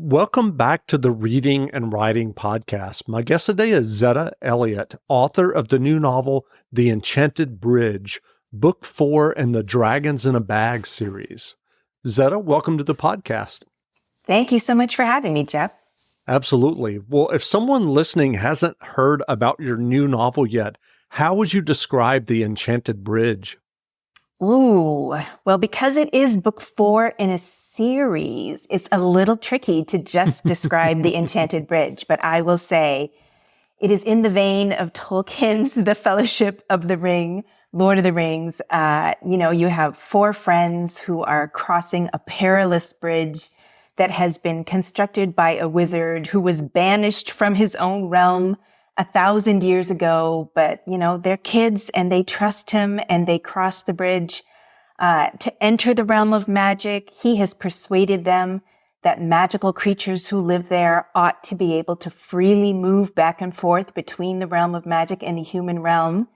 Welcome back to the Reading and Writing Podcast. My guest today is Zetta Elliott, author of the new novel, The Enchanted Bridge, Book 4 in the Dragons in a Bag series. Zetta, welcome to the podcast. Thank you so much for having me, Jeff. Absolutely. Well, if someone listening hasn't heard about your new novel yet, how would you describe The Enchanted Bridge? Ooh, well, because it is book 4 in a series, it's a little tricky to just describe The Enchanted Bridge, but I will say it is in the vein of Tolkien's The Fellowship of the Ring, Lord of the Rings. You have 4 friends who are crossing a perilous bridge that has been constructed by a wizard who was banished from his own realm 1,000 years ago, but, they're kids and they trust him and they cross the bridge to enter the realm of magic. He has persuaded them that magical creatures who live there ought to be able to freely move back and forth between the realm of magic and the human realm.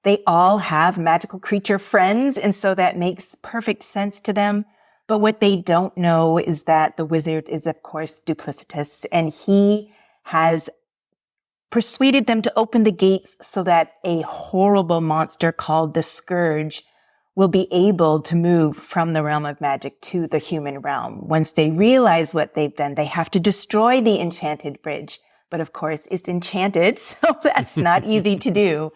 They all have magical creature friends, and so that makes perfect sense to them. But what they don't know is that the wizard is, of course, duplicitous, and he has persuaded them to open the gates so that a horrible monster called the Scourge will be able to move from the realm of magic to the human realm. Once they realize what they've done, they have to destroy the enchanted bridge. But of course, it's enchanted, so that's not easy to do.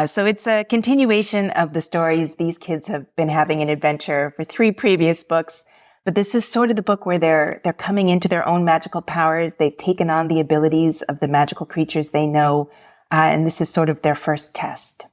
So it's a continuation of the stories. These kids have been having an adventure for 3 previous books. But this is sort of the book where they're coming into their own magical powers. They've taken on the abilities of the magical creatures they know. And this is sort of their first test.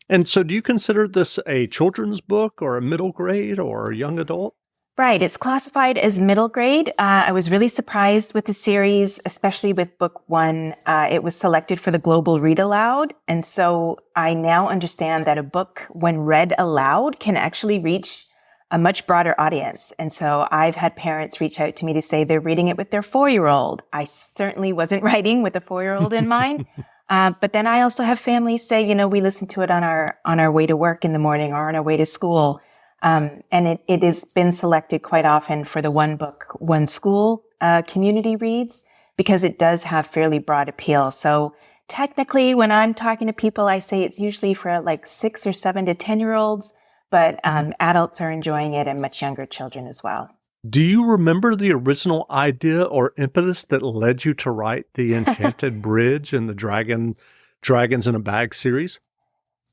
And so do you consider this a children's book or a middle grade or a young adult? Right. It's classified as middle grade. I was really surprised with the series, especially with book 1. It was selected for the Global Read Aloud. And so I now understand that a book, when read aloud, can actually reach a much broader audience. And so I've had parents reach out to me to say they're reading it with their 4-year-old. I certainly wasn't writing with a 4-year-old in mind. But then I also have families say, we listen to it on our way to work in the morning or on our way to school. And it has been selected quite often for the One Book, One School community reads, because it does have fairly broad appeal. So technically, when I'm talking to people, I say it's usually for like 6 or 7 to 10-year-olds. But adults are enjoying it and much younger children as well. Do you remember the original idea or impetus that led you to write The Enchanted Bridge and the Dragons in a Bag series?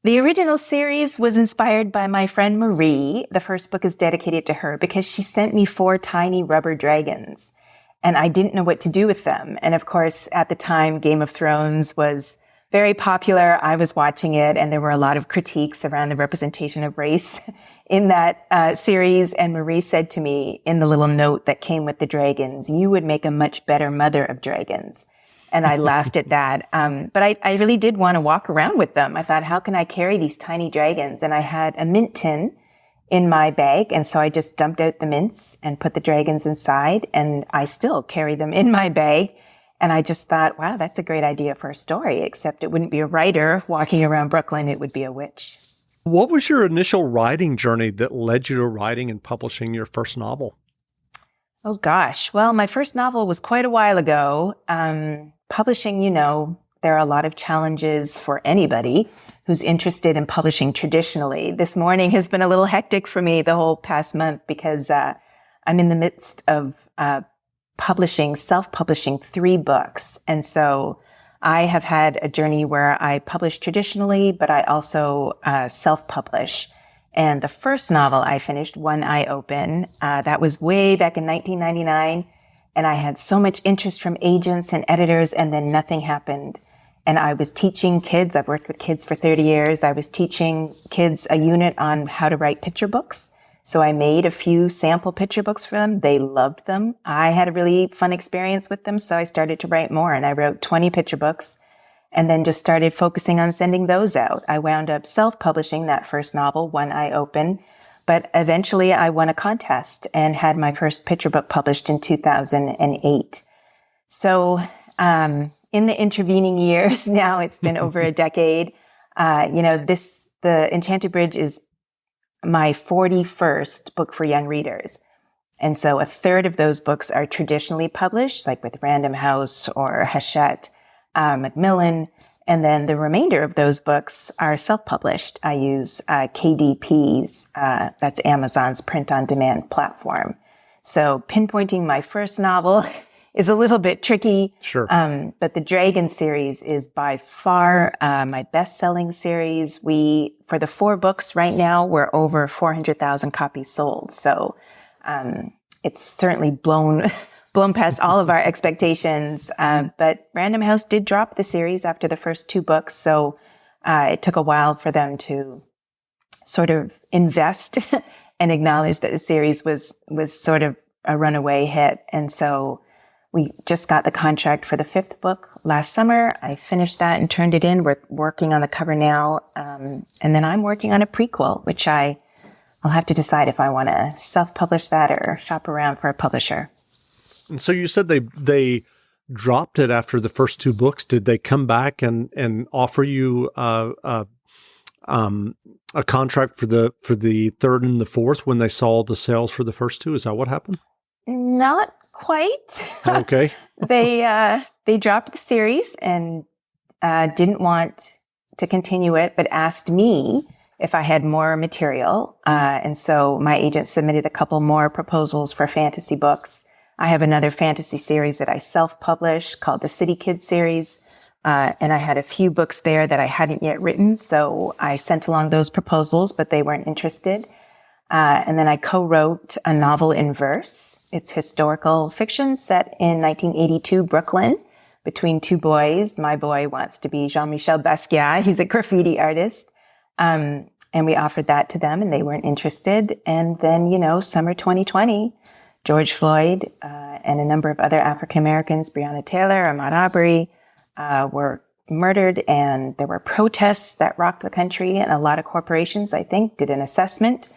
The original series was inspired by my friend Marie. The first book is dedicated to her because she sent me 4 tiny rubber dragons, and I didn't know what to do with them. And of course, at the time, Game of Thrones was very popular. I was watching it, and there were a lot of critiques around the representation of race in that series. And Marie said to me in the little note that came with the dragons, "You would make a much better mother of dragons." And I laughed at that. But I really did want to walk around with them. I thought, how can I carry these tiny dragons? And I had a mint tin in my bag. And so I just dumped out the mints and put the dragons inside. And I still carry them in my bag. And I just thought, wow, that's a great idea for a story, except it wouldn't be a writer walking around Brooklyn. It would be a witch. What was your initial writing journey that led you to writing and publishing your first novel? Oh, gosh. Well, my first novel was quite a while ago. Publishing, there are a lot of challenges for anybody who's interested in publishing traditionally. This morning has been a little hectic for me the whole past month because I'm in the midst of self-publishing 3 books. And so I have had a journey where I publish traditionally, but I also self-publish. And the first novel I finished, One Eye Open, that was way back in 1999. And I had so much interest from agents and editors, and then nothing happened. And I was teaching kids. I've worked with kids for 30 years. I was teaching kids a unit on how to write picture books. So I made a few sample picture books for them. They loved them. I had a really fun experience with them, so I started to write more, and I wrote 20 picture books and then just started focusing on sending those out. I wound up self-publishing that first novel, One Eye Open, but eventually I won a contest and had my first picture book published in 2008. So in the intervening years, now it's been over a decade, The Enchanted Bridge is my 41st book for young readers. And so a third of those books are traditionally published, like with Random House or Hachette, Macmillan. And then the remainder of those books are self-published. I use KDP's, that's Amazon's print-on-demand platform. So pinpointing my first novel is a little bit tricky. Sure. But the Dragon series is by far my best-selling series. For the 4 books right now, we're over 400,000 copies sold. So it's certainly blown past all of our expectations. But Random House did drop the series after the first 2 books. So it took a while for them to sort of invest and acknowledge that the series was sort of a runaway hit. And so we just got the contract for the 5th book last summer. I finished that and turned it in. We're working on the cover now. And then I'm working on a prequel, which I'll have to decide if I want to self-publish that or shop around for a publisher. And so you said they dropped it after the first 2 books. Did they come back and offer you a contract for the 3rd and the 4th when they saw the sales for the first 2? Is that what happened? Not quite. Okay. They dropped the series and didn't want to continue it, but asked me if I had more material. And so my agent submitted a couple more proposals for fantasy books. I have another fantasy series that I self-published called the City Kids series. And I had a few books there that I hadn't yet written. So I sent along those proposals, but they weren't interested. And then I co-wrote a novel in verse. It's historical fiction set in 1982 Brooklyn between 2 boys. My boy wants to be Jean-Michel Basquiat. He's a graffiti artist. And we offered that to them and they weren't interested. And then, summer 2020, George Floyd and a number of other African Americans, Breonna Taylor, Ahmaud Arbery, were murdered, and there were protests that rocked the country. And a lot of corporations, I think, did an assessment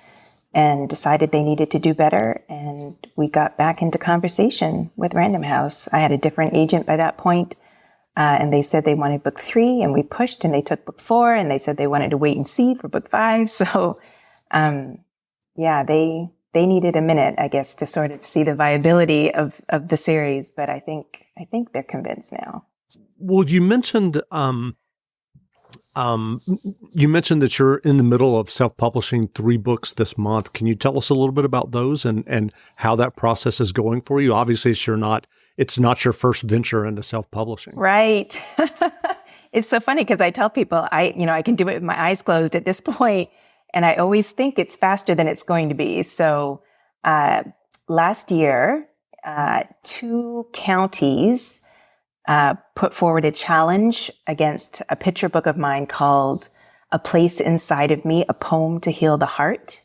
and decided they needed to do better. And we got back into conversation with Random House. I had a different agent by that point, and they said they wanted book 3, and we pushed, and they took book 4, and they said they wanted to wait and see for book 5. So, they needed a minute, I guess, to sort of see the viability of the series. But I think they're convinced now. Well, you mentioned that you're in the middle of self-publishing 3 books this month. Can you tell us a little bit about those and how that process is going for you? Obviously, it's not your first venture into self-publishing. Right. It's so funny because I tell people I can do it with my eyes closed at this point, and I always think it's faster than it's going to be. So last year, 2 counties put forward a challenge against a picture book of mine called A Place Inside of Me, a Poem to Heal the Heart.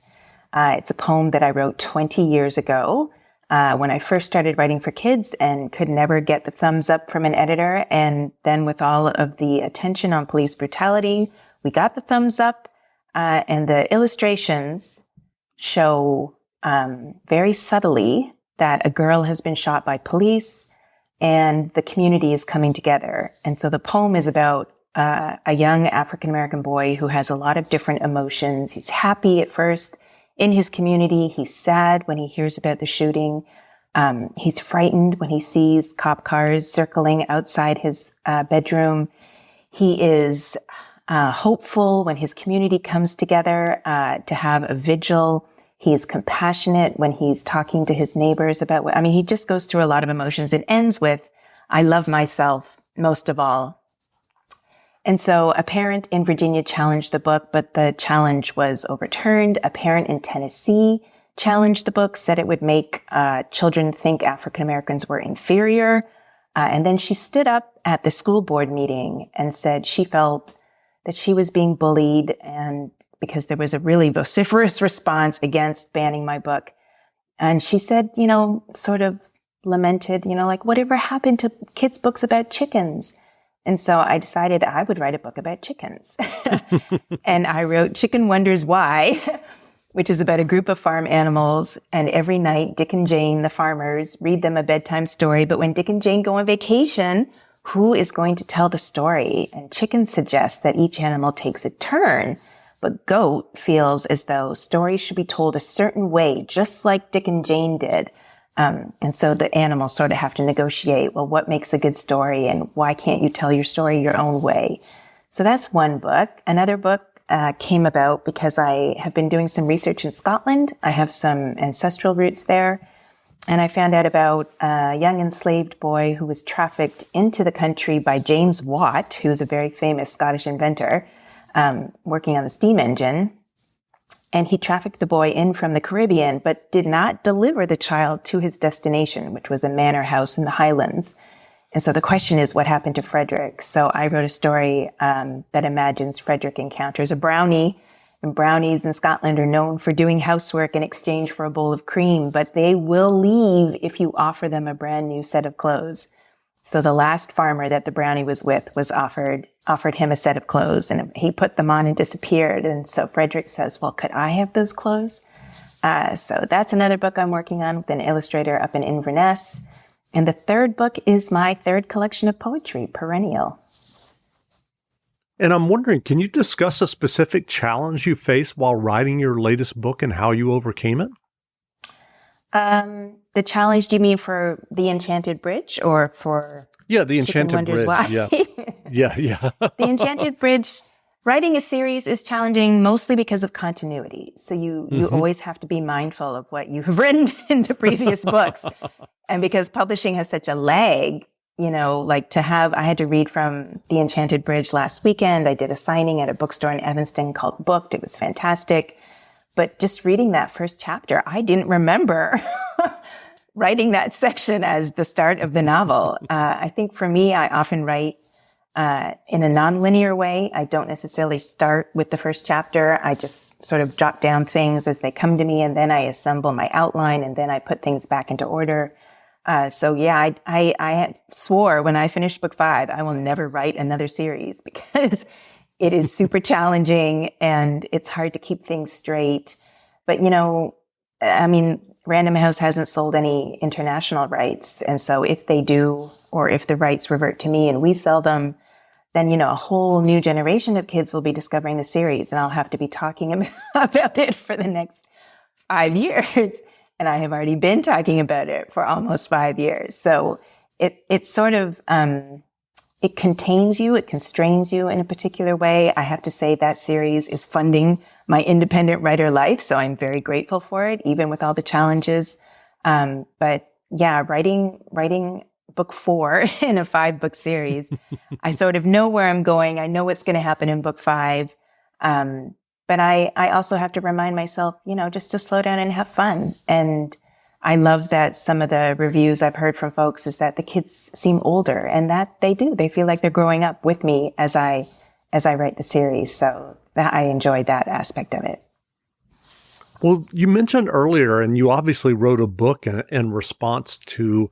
It's a poem that I wrote 20 years ago when I first started writing for kids and could never get the thumbs up from an editor. And then with all of the attention on police brutality, we got the thumbs up, and the illustrations show very subtly that a girl has been shot by police and the community is coming together. And so the poem is about a young African-American boy who has a lot of different emotions. He's happy at first in his community. He's sad when he hears about the shooting. He's frightened when he sees cop cars circling outside his bedroom. He is hopeful when his community comes together to have a vigil. He is compassionate when he's talking to his neighbors about he just goes through a lot of emotions. It ends with, I love myself most of all. And so a parent in Virginia challenged the book, but the challenge was overturned. A parent in Tennessee challenged the book, said it would make children think African Americans were inferior. And then she stood up at the school board meeting and said she felt that she was being bullied, and because there was a really vociferous response against banning my book. And she said, sort of lamented, whatever happened to kids' books about chickens? And so I decided I would write a book about chickens. And I wrote Chicken Wonders Why, which is about a group of farm animals. And every night, Dick and Jane, the farmers, read them a bedtime story. But when Dick and Jane go on vacation, who is going to tell the story? And chickens suggest that each animal takes a turn. But Goat feels as though stories should be told a certain way, just like Dick and Jane did. And so the animals sort of have to negotiate, well, what makes a good story and why can't you tell your story your own way? So that's one book. Another book came about because I have been doing some research in Scotland. I have some ancestral roots there. And I found out about a young enslaved boy who was trafficked into the country by James Watt, who's a very famous Scottish inventor, working on the steam engine. And he trafficked the boy in from the Caribbean, but did not deliver the child to his destination, which was a manor house in the Highlands. And so the question is, what happened to Frederick? So I wrote a story that imagines Frederick encounters a brownie, and brownies in Scotland are known for doing housework in exchange for a bowl of cream, but they will leave if you offer them a brand new set of clothes. So the last farmer that the brownie was with was offered him a set of clothes, and he put them on and disappeared. And so Frederick says, well, could I have those clothes? So that's another book I'm working on with an illustrator up in Inverness. And the third book is my third collection of poetry, Perennial. And I'm wondering, can you discuss a specific challenge you faced while writing your latest book and how you overcame it? The challenge, do you mean for The Enchanted Bridge or for The Enchanted Bridge. Why? Yeah. The Enchanted Bridge, writing a series is challenging mostly because of continuity. So you always have to be mindful of what you have written in the previous books. And because publishing has such a lag, I had to read from The Enchanted Bridge last weekend. I did a signing at a bookstore in Evanston called Booked. It was fantastic. But just reading that first chapter, I didn't remember writing that section as the start of the novel. I think for me, I often write in a nonlinear way. I don't necessarily start with the first chapter. I just sort of jot down things as they come to me, and then I assemble my outline, and then I put things back into order. I swore when I finished book 5, I will never write another series because it is super challenging and it's hard to keep things straight. But, Random House hasn't sold any international rights. And so if they do, or if the rights revert to me and we sell them, then, a whole new generation of kids will be discovering the series and I'll have to be talking about it for the next 5 years. And I have already been talking about it for almost 5 years. So it's sort of, it contains you, it constrains you in a particular way. I have to say that series is funding my independent writer life. So I'm very grateful for it, even with all the challenges. Writing book 4 in a 5-book series, I sort of know where I'm going. I know what's going to happen in book 5. But I also have to remind myself, just to slow down and have fun. And I love that some of the reviews I've heard from folks is that the kids seem older, and that they do. They feel like they're growing up with me as I write the series. So I enjoyed that aspect of it. Well, you mentioned earlier, and you obviously wrote a book in response to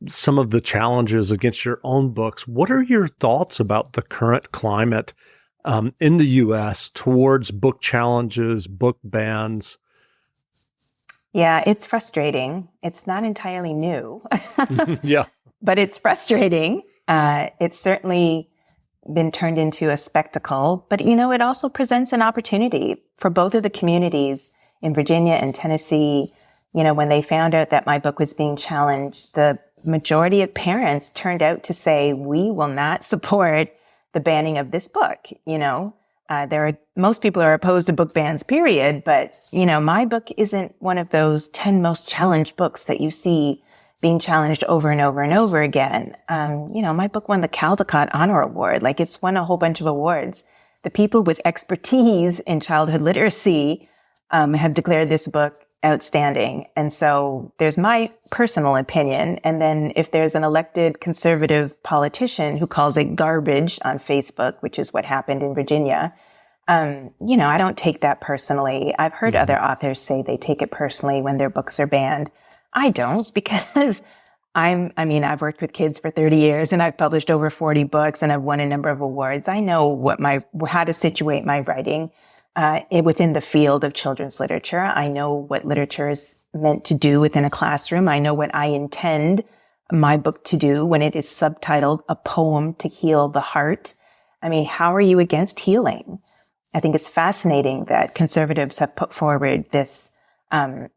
some of the challenges against your own books. What are your thoughts about the current climate in the U.S. towards book challenges, book bans? Yeah, it's frustrating. It's not entirely new. Yeah. But it's frustrating. It's certainly been turned into a spectacle. But, it also presents an opportunity for both of the communities in Virginia and Tennessee. When they found out that my book was being challenged, the majority of parents turned out to say, we will not support the banning of this book. Most people are opposed to book bans, period. But, my book isn't one of those 10 most challenged books that you see being challenged over and over and over again. My book won the Caldecott Honor Award. It's won a whole bunch of awards. The people with expertise in childhood literacy have declared this book outstanding. And so there's my personal opinion. And then if there's an elected conservative politician who calls it garbage on Facebook, which is what happened in Virginia, I don't take that personally. I've heard other authors say they take it personally when their books are banned. I don't, because I've worked with kids for 30 years and I've published over 40 books and I've won a number of awards. I know how to situate my writing within the field of children's literature. I know what literature is meant to do within a classroom. I know what I intend my book to do when it is subtitled A Poem to Heal the Heart. How are you against healing? I think it's fascinating that conservatives have put forward this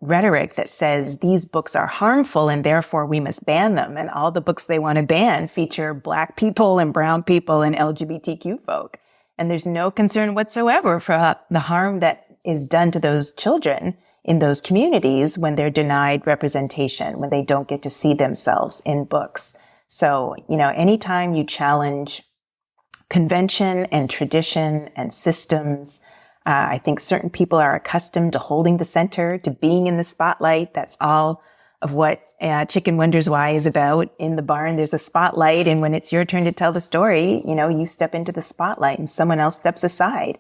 rhetoric that says these books are harmful and therefore we must ban them. And all the books they want to ban feature Black people and brown people and LGBTQ folk. And there's no concern whatsoever for the harm that is done to those children in those communities when they're denied representation, when they don't get to see themselves in books. So, anytime you challenge convention and tradition and systems, I think certain people are accustomed to holding the center, to being in the spotlight. That's all of what Chicken Wonders Why is about. In the barn, there's a spotlight. And when it's your turn to tell the story, you step into the spotlight and someone else steps aside.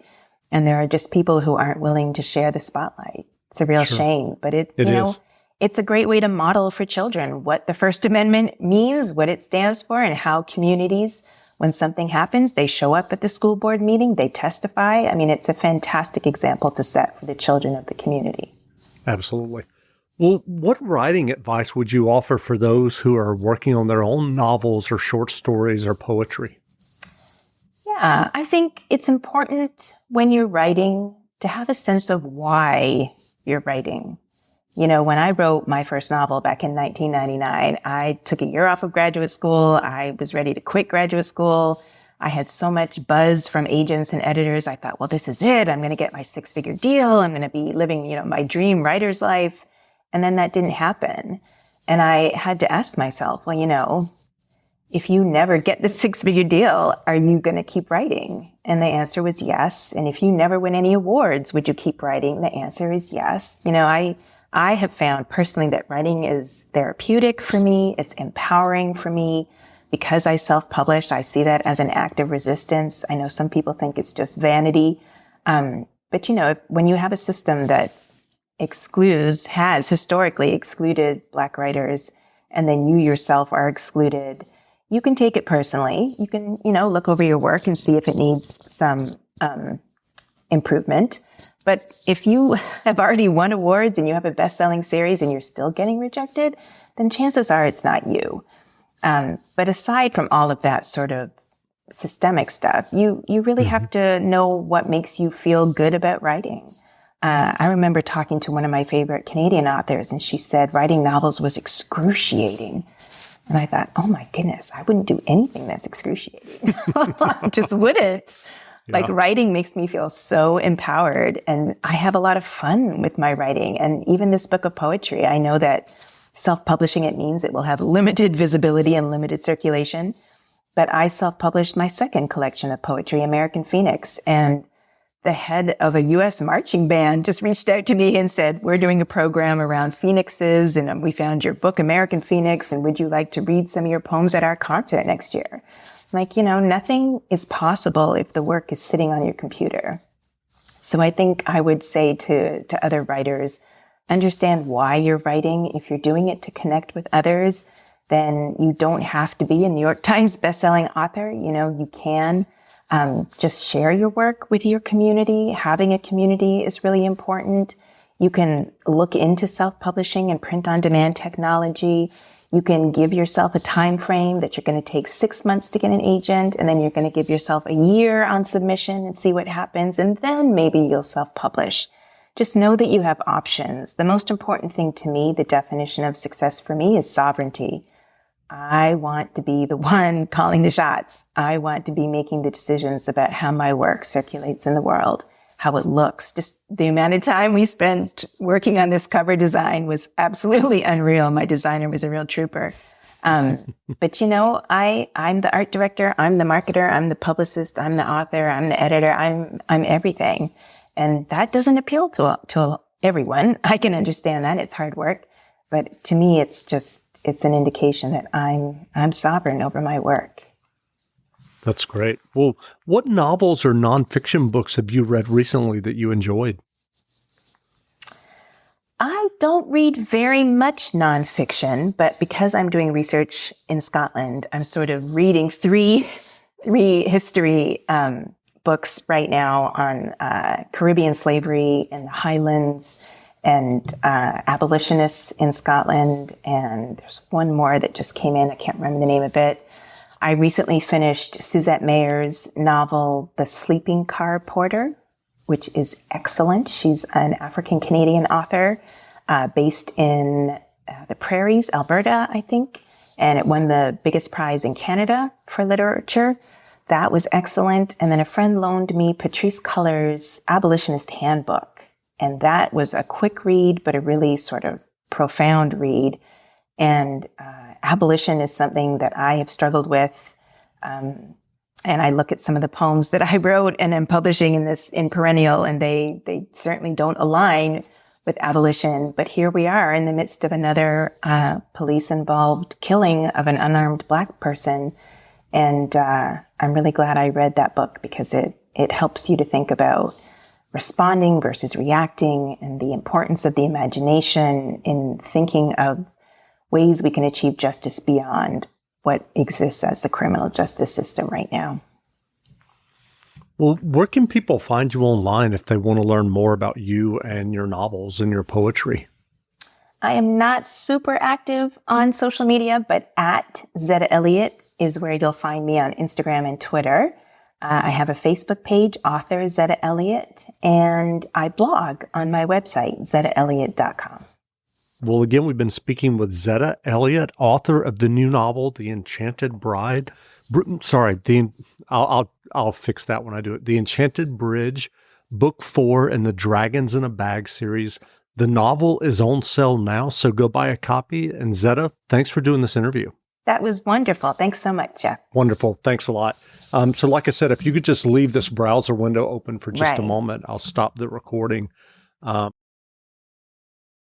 And there are just people who aren't willing to share the spotlight. It's a real shame, but it is. It's a great way to model for children what the First Amendment means, what it stands for, and how communities, when something happens, they show up at the school board meeting, they testify. I mean, it's a fantastic example to set for the children of the community. Absolutely. Well, what writing advice would you offer for those who are working on their own novels or short stories or poetry? Yeah, I think it's important when you're writing to have a sense of why you're writing. When I wrote my first novel back in 1999, I took a year off of graduate school. I was ready to quit graduate school. I had so much buzz from agents and editors. I thought, well, this is it. I'm going to get my 6-figure deal. I'm going to be living, my dream writer's life. And then that didn't happen. And I had to ask myself, well, if you never get the 6-figure deal, are you going to keep writing? And the answer was yes. And if you never win any awards, would you keep writing? The answer is yes. I have found personally that writing is therapeutic for me. It's empowering for me. Because I self-published, I see that as an act of resistance. I know some people think it's just vanity. But when you have a system that has historically excluded Black writers, and then you yourself are excluded, you can take it personally. You can, look over your work and see if it needs some improvement. But if you have already won awards and you have a best-selling series and you're still getting rejected, then chances are it's not you. But aside from all of that sort of systemic stuff, you really have to know what makes you feel good about writing. I remember talking to one of my favorite Canadian authors, and she said writing novels was excruciating. And I thought, oh my goodness, I wouldn't do anything that's excruciating. I just wouldn't. Yeah. Like writing makes me feel so empowered, and I have a lot of fun with my writing. And even this book of poetry, I know that self-publishing it means it will have limited visibility and limited circulation. But I self-published my second collection of poetry, American Phoenix, and the head of a U.S. marching band just reached out to me and said, we're doing a program around phoenixes, and we found your book, American Phoenix, and would you like to read some of your poems at our concert next year? Like, nothing is possible if the work is sitting on your computer. So I think I would say to other writers, understand why you're writing. If you're doing it to connect with others, then you don't have to be a New York Times bestselling author. You can just share your work with your community. Having a community is really important. You can look into self-publishing and print-on-demand technology. You can give yourself a time frame that you're going to take 6 months to get an agent, and then you're going to give yourself a year on submission and see what happens, and then maybe you'll self-publish. Just know that you have options. The most important thing to me, the definition of success for me, is sovereignty. I want to be the one calling the shots. I want to be making the decisions about how my work circulates in the world, how it looks. Just the amount of time we spent working on this cover design was absolutely unreal. My designer was a real trooper. But I'm the art director, I'm the marketer, I'm the publicist, I'm the author, I'm the editor, I'm everything. And that doesn't appeal to everyone. I can understand that. It's hard work. But to me, it's an indication that I'm sovereign over my work. That's great. Well, what novels or nonfiction books have you read recently that you enjoyed? I don't read very much nonfiction, but because I'm doing research in Scotland, I'm sort of reading three history books right now on Caribbean slavery in the Highlands and abolitionists in Scotland. And there's one more that just came in. I can't remember the name of it. I recently finished Suzette Mayer's novel, The Sleeping Car Porter. which is excellent. She's an African-Canadian author based in the prairies, Alberta, I think, and it won the biggest prize in Canada for literature. That was excellent. And then a friend loaned me Patrice Culler's Abolitionist Handbook, and that was a quick read, but a really sort of profound read. And abolition is something that I have struggled with. And I look at some of the poems that I wrote and am publishing in Perennial, and they certainly don't align with abolition. But here we are in the midst of another police-involved killing of an unarmed Black person. And I'm really glad I read that book, because it helps you to think about responding versus reacting, and the importance of the imagination in thinking of ways we can achieve justice beyond what exists as the criminal justice system right now. Well, where can people find you online if they want to learn more about you and your novels and your poetry? I am not super active on social media, but at Zetta Elliott is where you'll find me on Instagram and Twitter. I have a Facebook page, author Zetta Elliott, and I blog on my website, zettaelliott.com. Well, again, we've been speaking with Zetta Elliott, author of the new novel, The Enchanted Bride. I'll fix that when I do it. The Enchanted Bridge, Book 4 in the Dragons in a Bag series. The novel is on sale now, so go buy a copy. And Zetta, thanks for doing this interview. That was wonderful. Thanks so much, Jeff. Wonderful. Thanks a lot. So like I said, if you could just leave this browser window open for just a moment, I'll stop the recording.